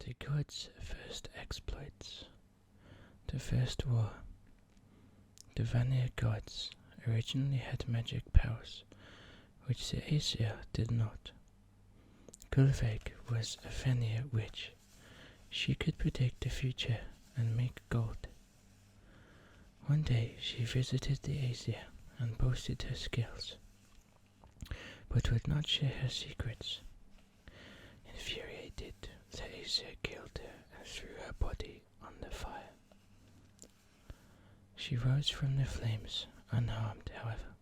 The gods' first exploits. The first war. The Vanir gods originally had magic powers, which the Aesir did not. Gullveig was a Vanir witch. She could predict the future and make gold. One day she visited the Aesir and boasted her skills, but would not share her secrets. Infuriated, the Aesir killed her and threw her body on the fire. She rose from the flames, unharmed, however.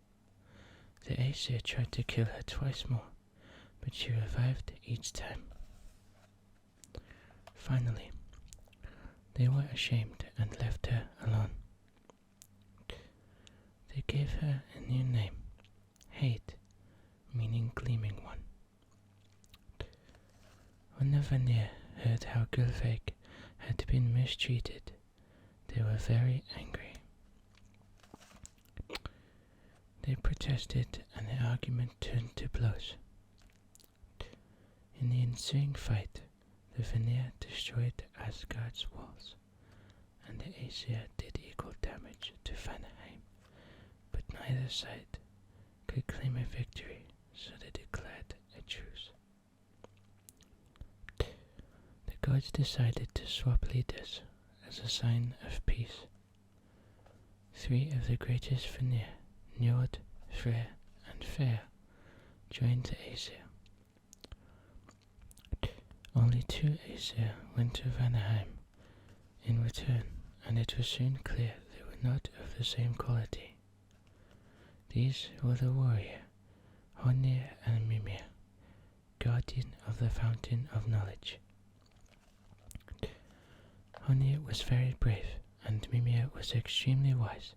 The Aesir tried to kill her twice more, but she revived each time. Finally, they were ashamed and left her alone. They gave her a new name, Hate, meaning gleaming one. When the Vanir heard how Gullveig had been mistreated, they were very angry. They protested and the argument turned to blows. In the ensuing fight, the Vanir destroyed Asgard's walls, and the Aesir did equal damage to Vanaheim, but neither side could claim a victory, so they declared a truce. The gods decided to swap leaders as a sign of peace. 3 of the greatest Vanir, Njord, Freyr, and Fair, joined the Aesir. Only 2 Aesir went to Vanaheim in return, and it was soon clear they were not of the same quality. These were the warrior, Honir and Mimir, guardian of the fountain of knowledge. Honir was very brave, and Mimir was extremely wise,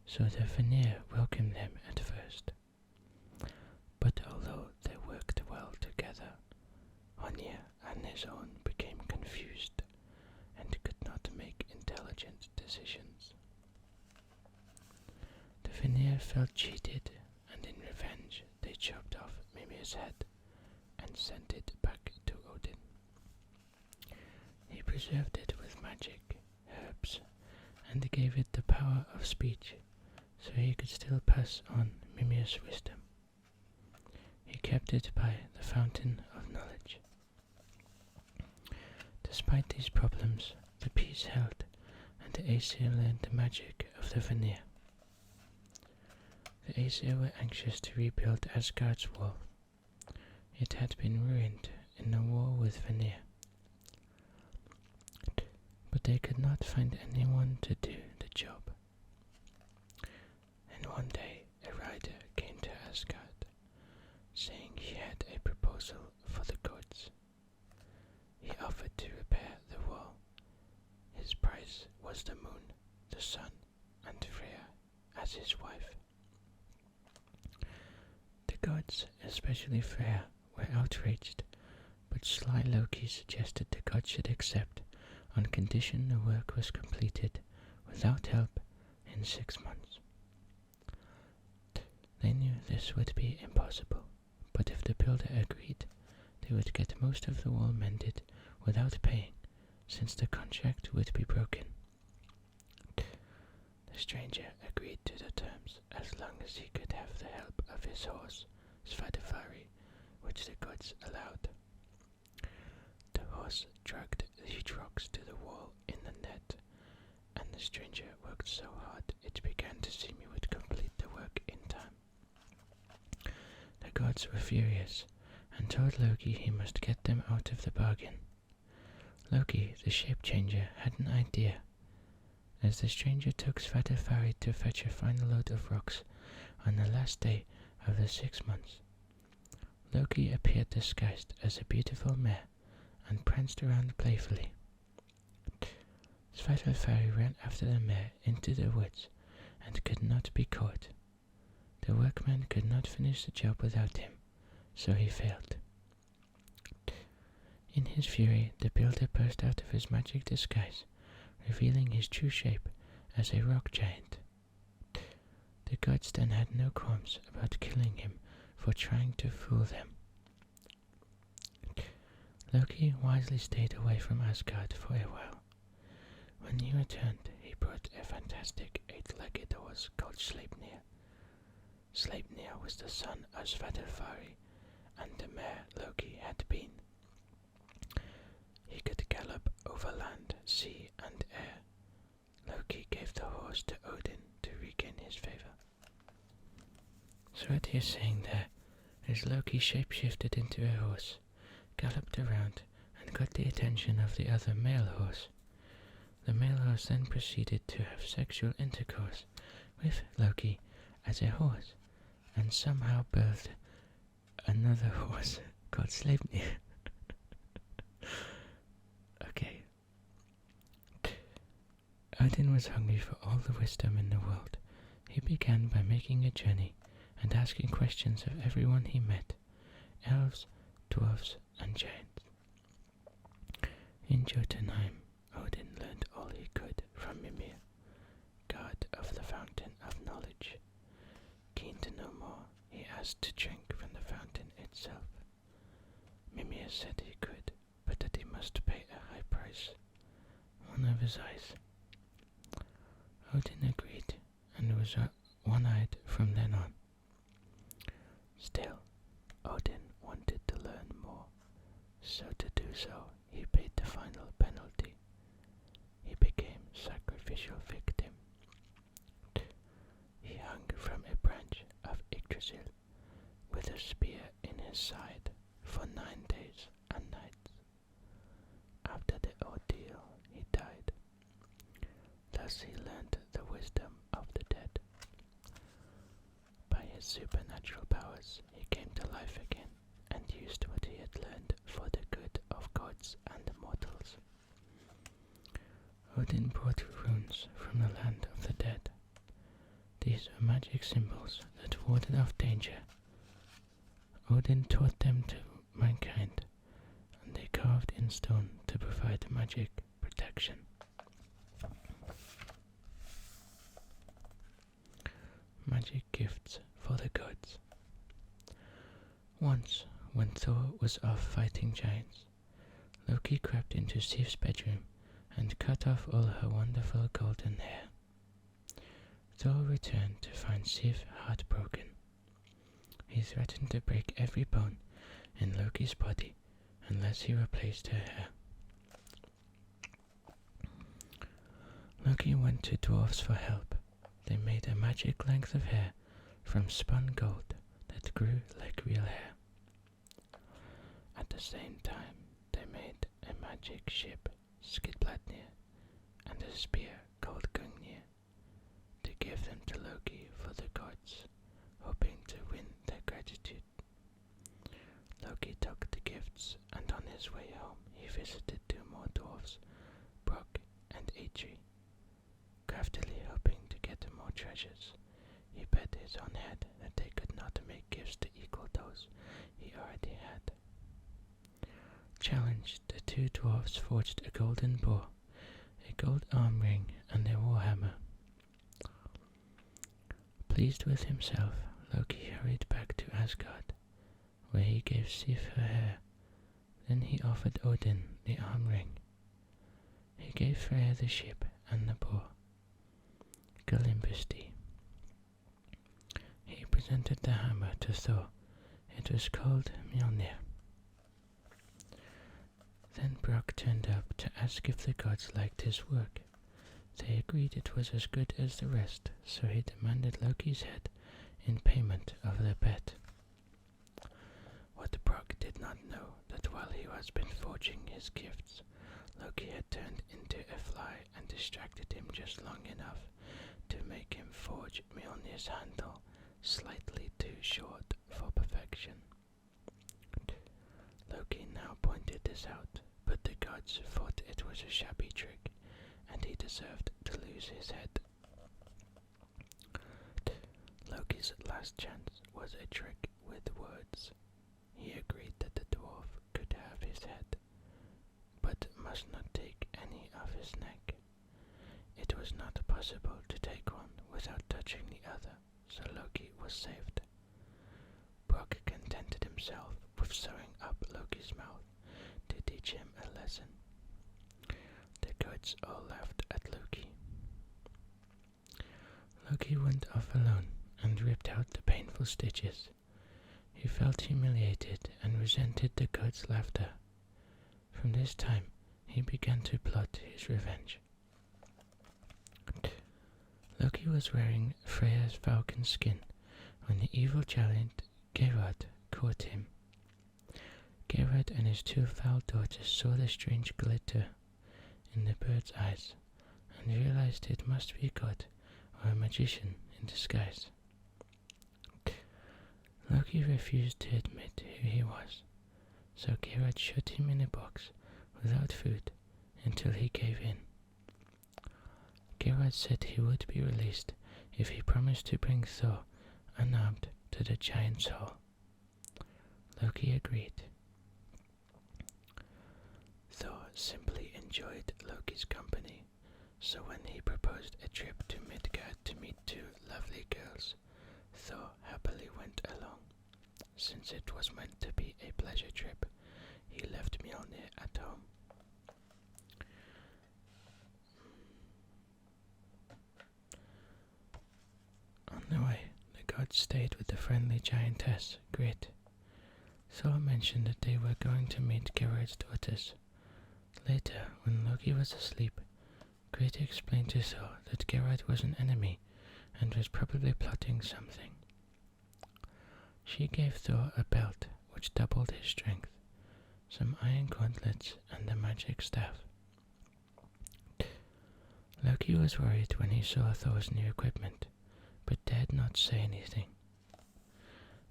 so the Vanir welcomed them at first. But although they worked well together, Honir and his own became confused and could not make intelligent decisions. The Vanir felt cheated, and in revenge they chopped off Mimir's head and sent it back to Odin. He preserved it with magic, herbs, and gave it the power of speech, so he could still pass on Mimir's wisdom. He kept it by the fountain of knowledge. Despite these problems, the peace held, and the Aesir learned the magic of the Vanir. The Aesir were anxious to rebuild Asgard's wall. It had been ruined in the war with Vanir. But they could not find anyone to do the job. And one day a rider came to Asgard, saying he had a proposal for the gods. He offered to repair the wall. His price was the moon, the sun, and Freya as his wife. The gods, especially Freya, were outraged, but sly Loki suggested the gods should accept on condition the work was completed without help in 6 months. They knew this would be impossible, but if the builder agreed, they would get most of the wall mended without paying, since the contract would be broken. The stranger agreed to the terms as long as he could have the help of his horse, Svadilfari, which the gods allowed. The horse dragged huge rocks to the wall in the net, and the stranger worked so hard it began to seem he would complete the work in time. The gods were furious, and told Loki he must get them out of the bargain. Loki, the shape changer, had an idea. As the stranger took Svadilfari to fetch a final load of rocks on the last day of the 6 months, Loki appeared disguised as a beautiful mare and pranced around playfully. Svadilfari ran after the mare into the woods and could not be caught. The workman could not finish the job without him, so he failed. In his fury, the builder burst out of his magic disguise, revealing his true shape as a rock giant. The gods then had no qualms about killing him for trying to fool them. Loki wisely stayed away from Asgard for a while. When he returned, he brought a fantastic eight-legged horse called Sleipnir. Sleipnir was the son of Svartalfari, and the mare Loki had been. He could gallop over land, sea, and air. Loki gave the horse to Odin to regain his favor. So what you're saying there is Loki shapeshifted into a horse, galloped around, and got the attention of the other male horse. The male horse then proceeded to have sexual intercourse with Loki as a horse, and somehow birthed another horse called Sleipnir. Okay. Odin was hungry for all the wisdom in the world. He began by making a journey and asking questions of everyone he met, elves, dwarves, and giants. In Jotunheim, Odin learned all he could from Mimir, god of the fountain of knowledge. Keen to know more, he asked to drink from the fountain itself. Mimir said he could, but that he must pay a high price, one of his eyes. Odin agreed, and was one-eyed from then on. Still, Odin wanted to learn more, so to do so, he paid the final penalty. He became sacrificial victim. He hung from a branch of Yggdrasil with a spear in his side for 9 days and nights. After the ordeal, he died. Thus he learned the wisdom of the dead. By his supernatural powers, he came to life again and used what he had learned for the good of gods and mortals. Odin brought runes from the land of the dead. These were magic symbols that warded off danger. Odin taught them to mankind, and they carved in stone to provide magic protection. Magic gifts for the gods. Once, when Thor was off fighting giants, Loki crept into Sif's bedroom and cut off all her wonderful golden hair. Thor returned to find Sif heartbroken. He threatened to break every bone in Loki's body unless he replaced her hair. Loki went to dwarves for help. They made a magic length of hair from spun gold that grew like real hair. At the same time, they made a magic ship, Skidbladnir, and a spear called Gungnir, to give them to Loki for the gods, hoping to win their gratitude. Loki took the gifts, and on his way home he visited 2 more dwarves, Brock and Atri. Craftily hoping to get more treasures, he bet his own head that they could not make gifts to equal those he already had. Challenged, the 2 dwarves forged a golden bow, a gold arm ring, and a warhammer. Pleased with himself, Loki hurried back to Asgard, where he gave Sif her hair. Then he offered Odin the arm ring. He gave Freya the ship and the bow, Galimbusti. He presented the hammer to Thor. It was called Mjolnir. Then Brock turned up to ask if the gods liked his work. They agreed it was as good as the rest, so he demanded Loki's head in payment of their bet. What Brock did not know that while he was been forging his gifts, Loki had turned into a fly and distracted him just long enough to make him forge Mjolnir's handle slightly too short for perfection. Loki now pointed this out, but the gods thought it was a shabby trick, and he deserved to lose his head. Loki's last chance was a trick with words. He agreed that the dwarf could have his head, but must not take any of his neck. It was not possible to take one without touching the other, so Loki was saved. Brock contented himself with sewing up Loki's mouth to teach him a lesson. The gods all laughed at Loki. Loki went off alone and ripped out the painful stitches. He felt humiliated and resented the gods' laughter. From this time, he began to plot his revenge. Loki was wearing Freya's falcon skin when the evil giant Geirrod caught him. Geirrod and his two foul daughters saw the strange glitter in the bird's eyes and realized it must be God or a magician in disguise. Loki refused to admit who he was, so Geirrod shut him in a box without food until he gave in. Geirrod said he would be released if he promised to bring Thor unarmed to the giant's hall. Loki agreed. Thor simply enjoyed Loki's company, so when he proposed a trip to Midgard to meet two lovely girls, Thor happily went along. Since it was meant to be a pleasure trip, he left Mjolnir at home. On the way, the gods stayed with the friendly giantess, Grit. Thor mentioned that they were going to meet Geirrod's daughters. Later, when Loki was asleep, Grit explained to Thor that Geirrod was an enemy and was probably plotting something. She gave Thor a belt which doubled his strength, some iron gauntlets, and a magic staff. Loki was worried when he saw Thor's new equipment, but dared not say anything.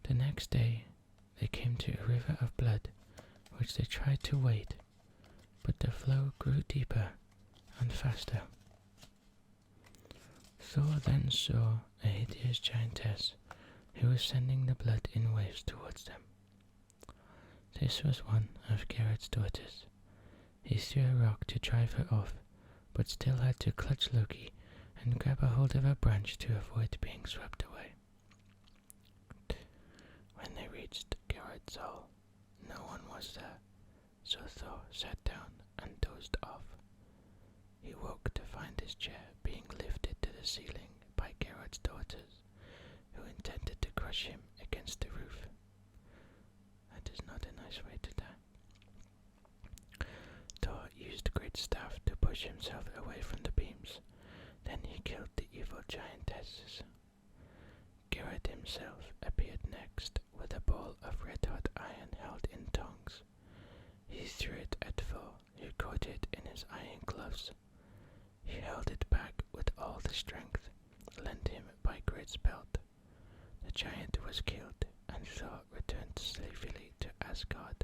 The next day, they came to a river of blood, which they tried to wade, but the flow grew deeper and faster. Thor then saw a hideous giantess who was sending the blood in waves towards them. This was one of Geirrod's daughters. He threw a rock to drive her off, but still had to clutch Loki and grab a hold of a branch to avoid being swept away. When they reached Geirrod's hall, no one was there, so Thor sat down and dozed off. He woke to find his chair being lifted to the ceiling by Geirrod's daughters, who intended to crush him against the roof. That is not a nice way to die. Thor used Grit's staff to push himself away from the beams. Then he killed the evil giantesses. Geirrod himself appeared next with a ball of red-hot iron held in tongs. He threw it at Thor, who caught it in his iron gloves. He held it back with all the strength lent him by Grit's belt. The giant was killed, and Thor returned safely to Asgard.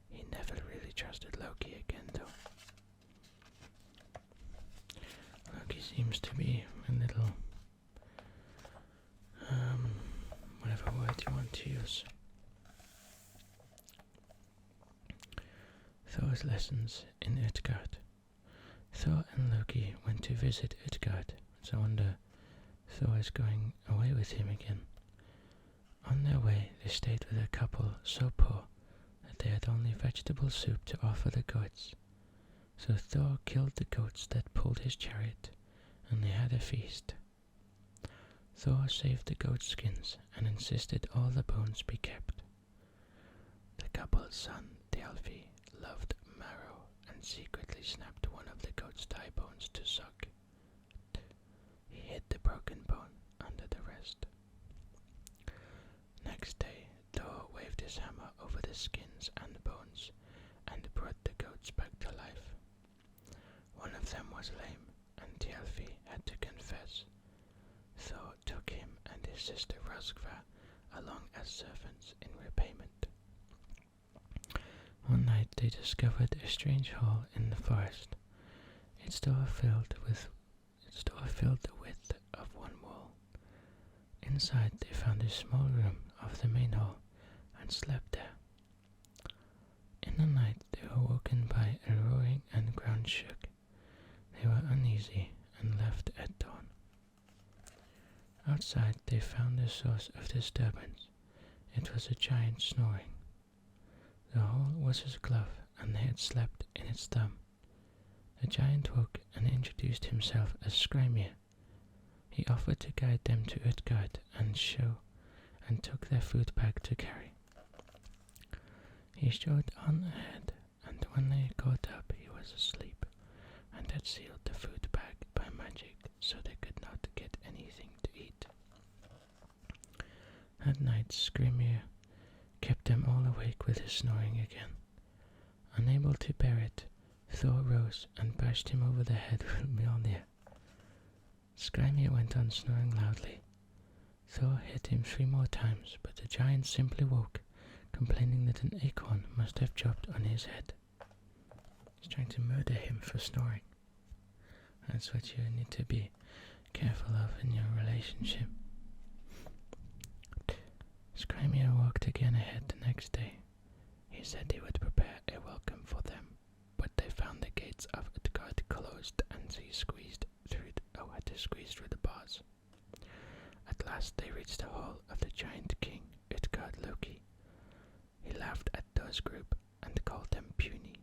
He never really trusted Loki again, though. Loki seems to be a little, whatever word you want to use. Thor's lessons in Utgard. Thor and Loki went to visit Utgard, so I wonder Thor is going away with him again. On their way, they stayed with a couple so poor that they had only vegetable soup to offer the gods. So Thor killed the goats that pulled his chariot, and they had a feast. Thor saved the goat skins and insisted all the bones be kept. The couple's son, Thjalfi, loved marrow and secretly snapped one of the goat's thigh bones to suck. He hid the broken bone under the rest. Next day, Thor waved his hammer over the skins and bones and brought the goats back to life. One of them was lame, and Thjalfi had to confess. Thor took him and his sister Röskva along as servants in repayment. One night they discovered a strange hall in the forest. Its door filled the width of one wall. Inside they found a small room off the main hall and slept there. In the night they were woken by a roaring and ground shook. They were uneasy and left at dawn. Outside they found the source of disturbance. It was a giant snoring. The hole was his glove and the head slept in its thumb. The giant woke and introduced himself as Skrymir. He offered to guide them to Utgard and took their food bag to carry. He showed on ahead, and when they caught up he was asleep, and had sealed the food bag by magic so they could not get anything to eat. At night Skrymir kept them all awake with his snoring again. Unable to bear it, Thor rose and bashed him over the head with Mjolnir. Skrymir went on snoring loudly. Thor hit him 3 more times, but the giant simply woke, complaining that an acorn must have dropped on his head. He's trying to murder him for snoring. That's what you need to be careful of in your relationship. Skrymir walked again ahead the next day. He said he would prepare a welcome for them, but they found the gates of Utgard closed and he had to squeeze through the bars. At last they reached the hall of the giant king, Utgard Loki. He laughed at Thor's group and called them puny.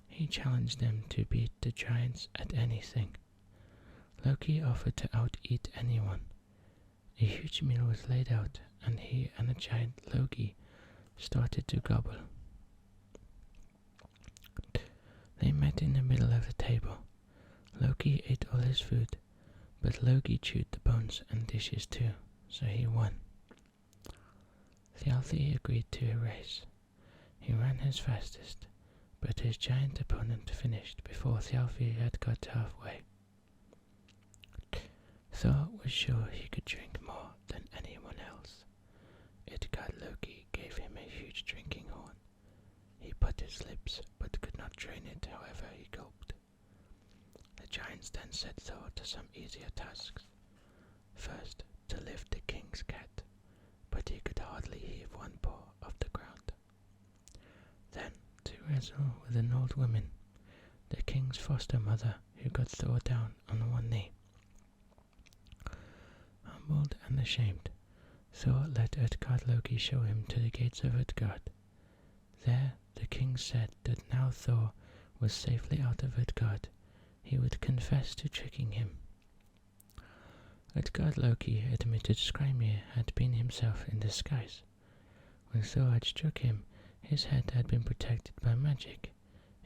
He challenged them to beat the giants at anything. Loki offered to out-eat anyone. A huge meal was laid out, and he and the giant Loki started to gobble. They met in the middle of the table. Loki ate all his food, but Loki chewed the bones and dishes too, so he won. Thjalfi agreed to a race. He ran his fastest, but his giant opponent finished before Thjalfi had got halfway. Thor was sure he could drink more than anyone else. Utgard Loki gave him a huge drinking horn. He put his lips, but could not drain it however he gulped. The giants then set Thor to some easier tasks. First, to lift the king's cat, but he could hardly heave one paw off the ground. Then, to wrestle with an old woman, the king's foster mother, who got Thor down on one knee. Humbled and ashamed, Thor let Utgard Loki show him to the gates of Utgard. There the king said that now Thor was safely out of Utgard, he would confess to tricking him. Utgard Loki admitted Skrymir had been himself in disguise. When Thor had struck him, his head had been protected by magic,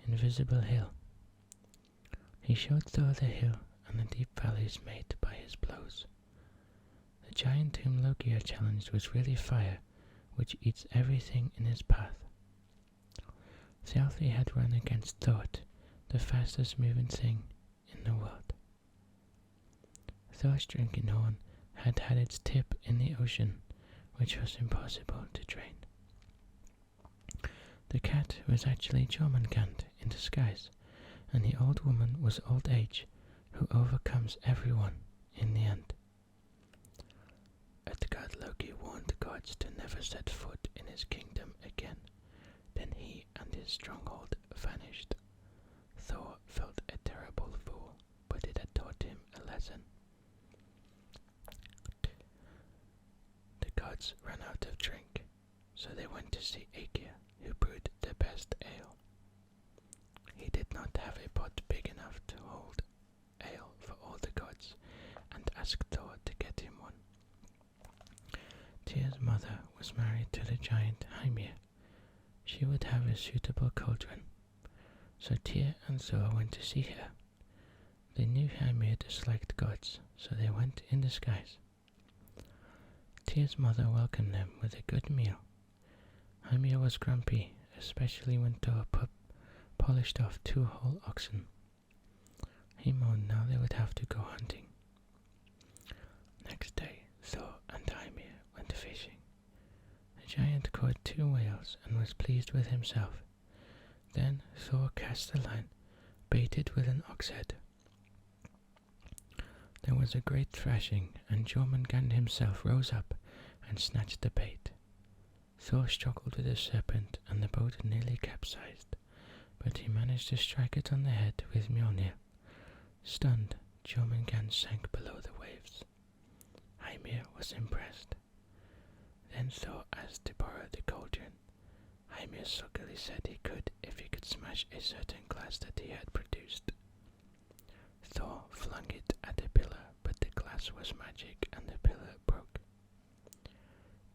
invisible hill. He showed Thor the hill and the deep valleys made by his blows. The giant whom Loki had challenged was really fire, which eats everything in its path. Thjalfi had run against Thor, the fastest moving thing in the world. Thor's drinking horn had had its tip in the ocean, which was impossible to drain. The cat was actually Jormungand in disguise, and the old woman was old age, who overcomes everyone in the end. Utgard Loki warned the gods to never set foot in his kingdom again. Then he and his stronghold vanished. Thor felt a terrible fool, but it had taught him a lesson. The gods ran out of drink, so they went to see Aegir, who brewed the best ale. He did not have a pot big enough to hold ale for all the gods, and asked Thor to get him one. Tyr's mother was married to the giant Heimir. She would have a suitable cauldron, so Tyr and Thor went to see her. They knew Heimir disliked gods, so they went in disguise. Tyr's mother welcomed them with a good meal. Heimir was grumpy, especially when Thor polished off 2 whole oxen. He moaned now they would have to go hunting. Next day, Thor and Heimir went fishing. The giant caught 2 whales and was pleased with himself. Then Thor cast the line, baited with an ox head. There was a great thrashing, and Jormungand himself rose up and snatched the bait. Thor struggled with the serpent, and the boat nearly capsized, but he managed to strike it on the head with Mjolnir. Stunned, Jormungand sank below the waves. Heimir was impressed. Then Thor asked to borrow the cauldron. Hymir sulkily said he could if he could smash a certain glass that he had produced. Thor flung it at the pillar, but the glass was magic and the pillar broke.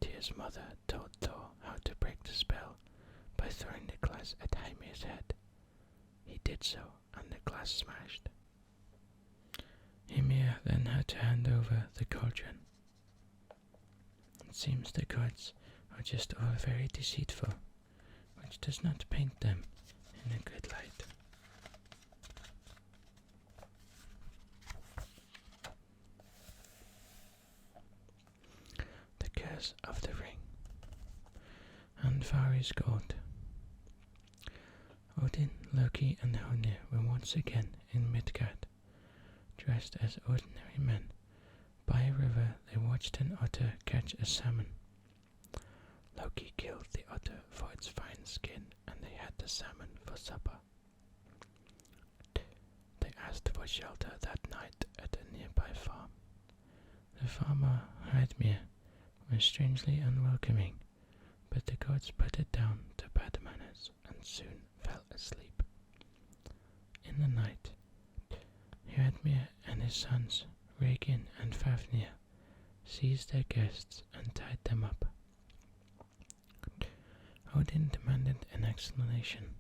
Tyr's mother told Thor how to break the spell by throwing the glass at Hymir's head. He did so, and the glass smashed. Ymir then had to hand over the cauldron. It seems the gods are just all very deceitful, which does not paint them in a good light. The curse of the ring. Andvari's gold. Odin, Loki, and Honir were once again in Midgard, dressed as ordinary men. By a river they watched an otter catch a salmon. Loki killed the otter for its fine skin, and they had the salmon for supper. They asked for shelter that night at a nearby farm. The farmer, Heidmir, was strangely unwelcoming, but the gods put it down to bad manners and soon fell asleep. In the night, Heidmir and his sons, Regin and Fafnir, seized their guests and tied them up. Odin demanded an explanation,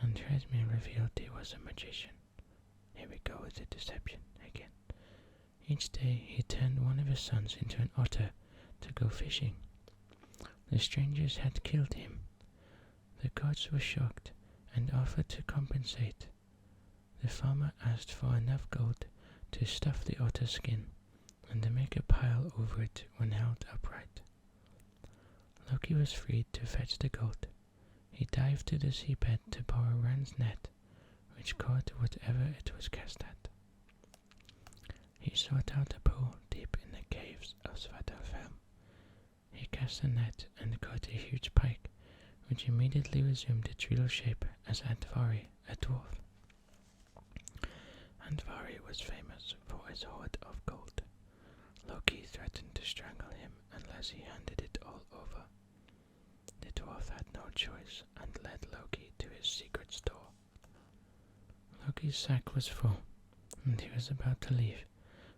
and Heidmir revealed he was a magician. Here we go with the deception again. Each day he turned one of his sons into an otter to go fishing. The strangers had killed him. The gods were shocked and offered to compensate. The farmer asked for enough gold to stuff the otter's skin and to make a pile over it when held upright. Loki was freed to fetch the gold. He dived to the seabed to borrow Ran's net, which caught whatever it was cast at. He sought out a pool deep in the caves of Svartalfhelm. He cast a net and caught a huge pike, which immediately resumed its real shape as Andvari, a dwarf. Andvari was famous for his hoard of gold. Loki threatened to strangle him unless he handed it all over. The dwarf had no choice and led Loki to his secret store. Loki's sack was full, and he was about to leave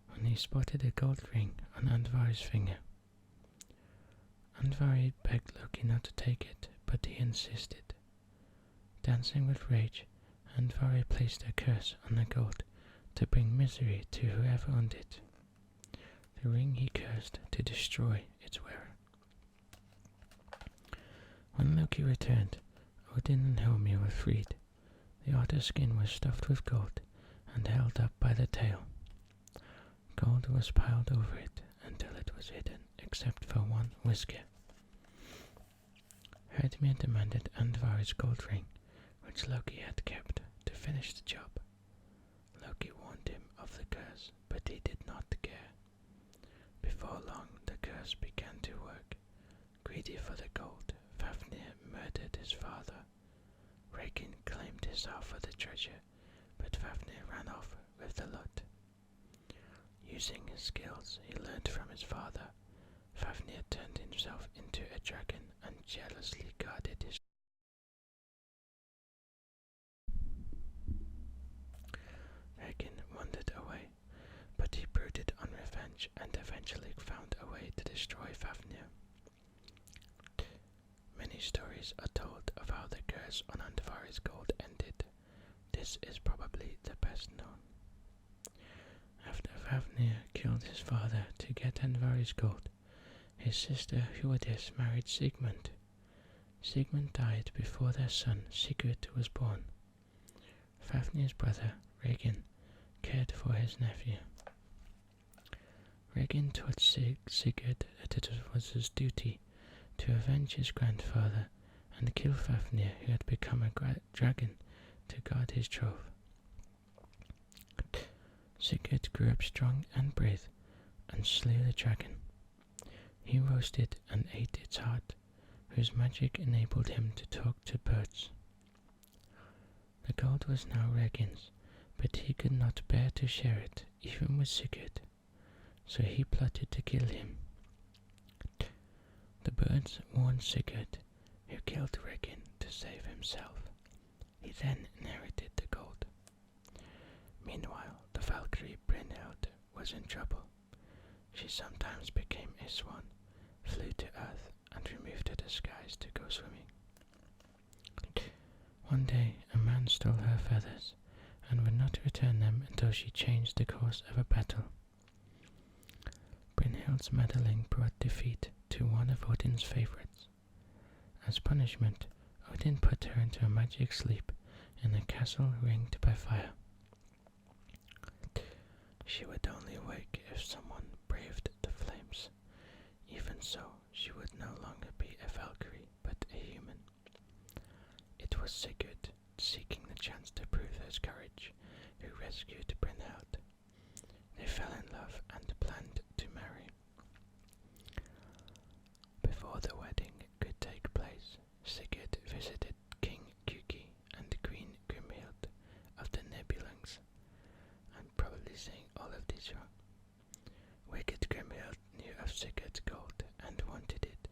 when he spotted a gold ring on Andvari's finger. Andvari begged Loki not to take it, but he insisted. Dancing with rage, Andvari placed a curse on the gold to bring misery to whoever owned it. The ring he cursed to destroy its wearer. When Loki returned, Odin and Helmir were freed. The otter's skin was stuffed with gold and held up by the tail. Gold was piled over it until it was hidden except for one whisker. Heidmir demanded Andvari's gold ring, which Loki had kept, to finish the job. Loki warned him of the curse, but he did not care. Before long, the curse began to work. Greedy for the gold, Fafnir murdered his father. Regin claimed his half of the treasure, but Fafnir ran off with the lot. Using his skills he learned from his father, Fafnir turned himself into a dragon and jealously guarded his. Regin wandered away, but he brooded on revenge and eventually found a way to destroy Fafnir. Many stories are told of how the curse on Andvari's gold ended. This is probably the best known. After Fafnir killed his father to get Andvari's gold, his sister Hjordis married Sigmund. Sigmund died before their son Sigurd was born. Fafnir's brother, Regin, cared for his nephew. Regin taught Sigurd that it was his duty to avenge his grandfather and kill Fafnir, who had become a dragon, to guard his trove. Sigurd grew up strong and brave and slew the dragon. He roasted and ate its heart, whose magic enabled him to talk to birds. The gold was now Regin's, but he could not bear to share it, even with Sigurd, so he plotted to kill him. The birds warned Sigurd, who killed Regin to save himself. He then inherited the gold. Meanwhile, the Valkyrie Brynhild was in trouble. She sometimes became a swan, flew to earth, and removed her disguise to go swimming. One day, a man stole her feathers, and would not return them until she changed the course of a battle. Brynhild's meddling brought defeat to one of Odin's favorites. As punishment, Odin put her into a magic sleep in a castle ringed by fire. She would only wake if someone braved the flames. Even so, she would no longer be a Valkyrie, but a human. It was Sigurd, seeking the chance to prove his courage, who rescued Brynhild. They fell in love and planned to marry. Before the wedding could take place, Sigurd visited King Kuki and Queen Grimhild of the Nibelungs. I'm probably saying all of these wrong. Wicked Grimhild knew of Sigurd's gold and wanted it.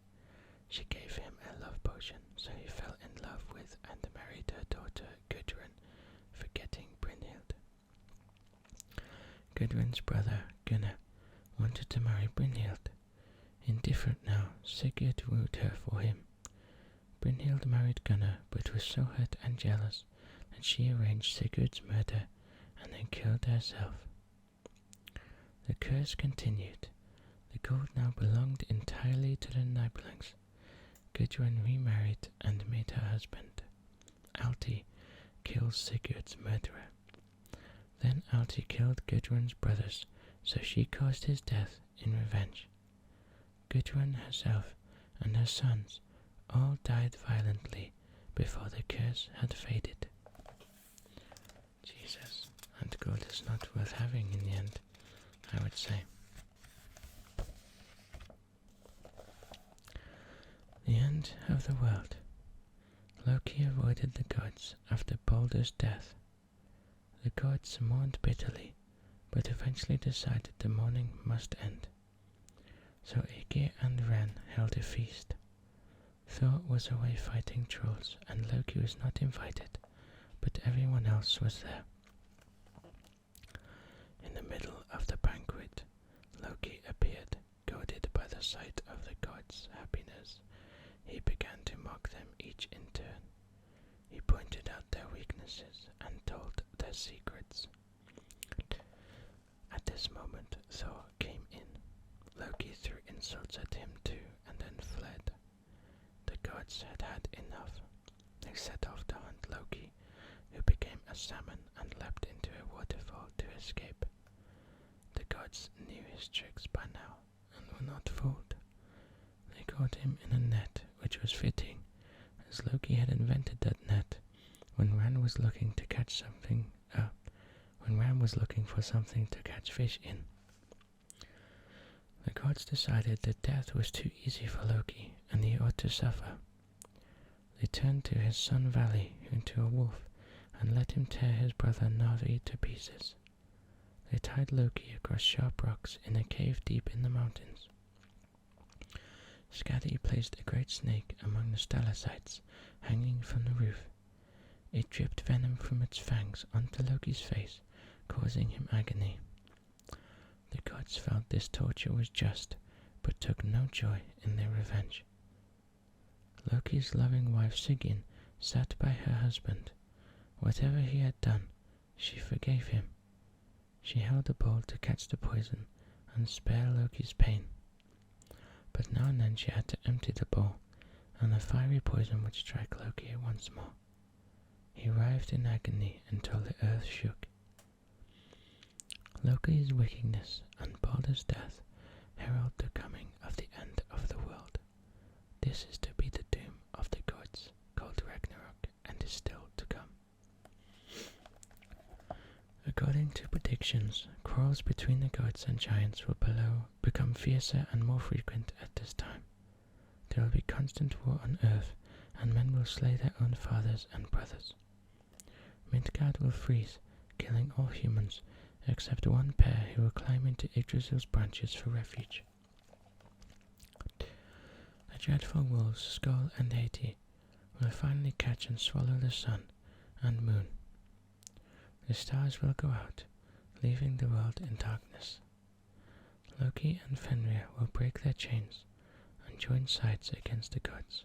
She gave him a love potion, so he fell in love with and married her daughter Gudrun, forgetting Brynhild. Gudrun's brother Gunnar wanted to marry Brynhild. Indifferent now, Sigurd wooed her for him. Brynhild married Gunnar, but was so hurt and jealous that she arranged Sigurd's murder and then killed herself. The curse continued. The gold now belonged entirely to the Nibelungs. Gudrun remarried and made her husband. Alti kills Sigurd's murderer. Then Alti killed Gudrun's brothers, so she caused his death in revenge. Gudrun herself and her sons all died violently before the curse had faded. Jesus, and gold is not worth having in the end, I would say. The end of the world. Loki avoided the gods after Baldur's death. The gods mourned bitterly, but eventually decided the mourning must end. So Aegir and Ran held a feast. Thor was away fighting trolls, and Loki was not invited, but everyone else was there. In the middle of the banquet, Loki appeared, goaded by the sight of the gods' happiness. He began to mock them each in turn. He pointed out their weaknesses and told their secrets. At this moment, Thor came in. Loki threw insults at him too, and then fled. The gods had had enough. They set off to hunt Loki, who became a salmon and leapt into a waterfall to escape. The gods knew his tricks by now, and were not fooled. They caught him in a net, which was fitting, as Loki had invented that net when Ran was looking to catch something. When Ran was looking for something to catch fish in. The gods decided that death was too easy for Loki, and he ought to suffer. They turned to his son Vali into a wolf, and let him tear his brother Narvi to pieces. They tied Loki across sharp rocks in a cave deep in the mountains. Skadi placed a great snake among the stalactites, hanging from the roof. It dripped venom from its fangs onto Loki's face, causing him agony. The gods felt this torture was just, but took no joy in their revenge. Loki's loving wife Sigyn sat by her husband. Whatever he had done, she forgave him. She held a bowl to catch the poison and spare Loki's pain. But now and then she had to empty the bowl, and the fiery poison would strike Loki once more. He writhed in agony until the earth shook. Loki's wickedness and Baldur's death herald the coming of the end of the world. This is to be the doom of the gods, called Ragnarok, and is still to come. According to predictions, quarrels between the gods and giants will become fiercer and more frequent at this time. There will be constant war on Earth, and men will slay their own fathers and brothers. Midgard will freeze, killing all humans, except one pair who will climb into Yggdrasil's branches for refuge. The dreadful wolves Skoll and Hati will finally catch and swallow the sun and moon. The stars will go out, leaving the world in darkness. Loki and Fenrir will break their chains and join sides against the gods.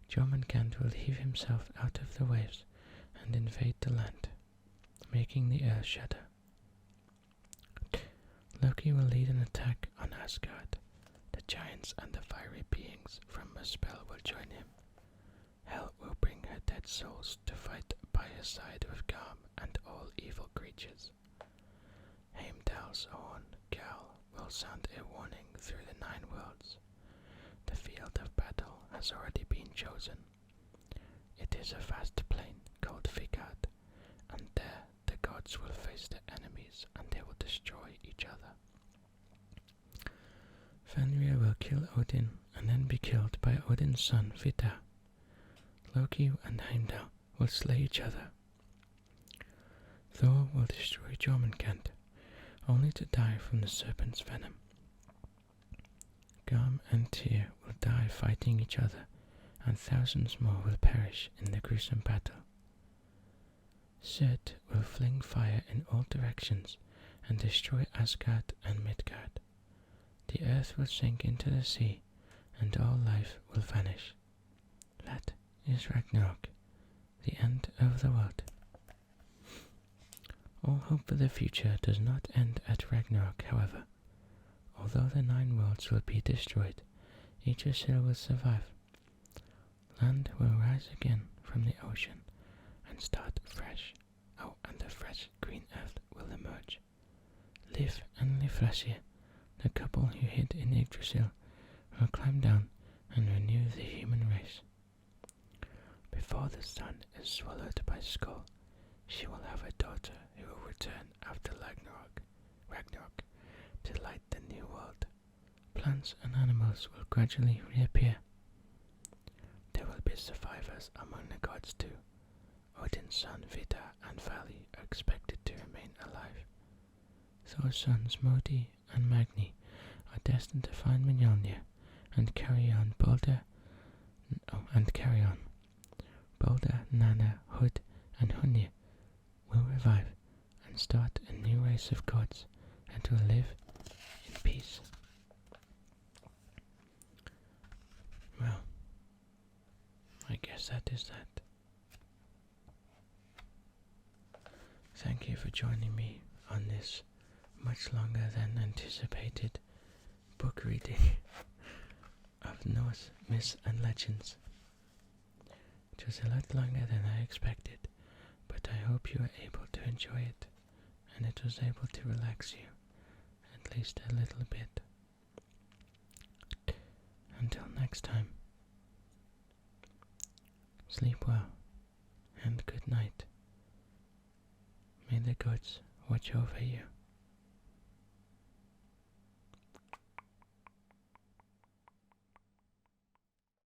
Jormungand will heave himself out of the waves and invade the land, making the earth shudder. Loki will lead an attack on Asgard. The giants and the fiery beings from Muspel will join him. Hel will bring her dead souls to fight by his side with Garm and all evil creatures. Heimdall's horn, Gal, will sound a warning through the 9 worlds. The field of battle has already been chosen. It is a vast plain called Vigard, and there the gods will face their enemies and they will destroy each other. Fenrir will kill Odin and then be killed by Odin's son Vidar. Loki and Heimdall will slay each other. Thor will destroy Jormungand, only to die from the serpent's venom. Garm and Tyr will die fighting each other, and thousands more will perish in the gruesome battle. Surt will fling fire in all directions and destroy Asgard and Midgard. The earth will sink into the sea, and all life will vanish. That is Ragnarok, the end of the world. All hope for the future does not end at Ragnarok, however. Although the 9 worlds will be destroyed, Yggdrasil will survive. Land will rise again from the ocean and start fresh. Oh, and a fresh green earth will emerge. Liv and Livrasir, the couple who hid in Yggdrasil, will climb down and renew the human race. Before the sun is swallowed by Skull, she will have a daughter who will return after Ragnarok to light the new world. Plants and animals will gradually reappear. There will be survivors among the gods too. Odin's son Vidar and Vali are expected to remain alive. Thor's sons Modi and Magni are destined to find Mjolnir and carry on. Balder, Nanna, Hod, and Hunir will revive and start a new race of gods and will live in peace. Well, I guess that is that. Thank you for joining me on this much longer than anticipated book reading of Norse myths and legends. It was a lot longer than I expected, but I hope you were able to enjoy it and it was able to relax you at least a little bit. Until next time, sleep well and good night. May the gods watch over you.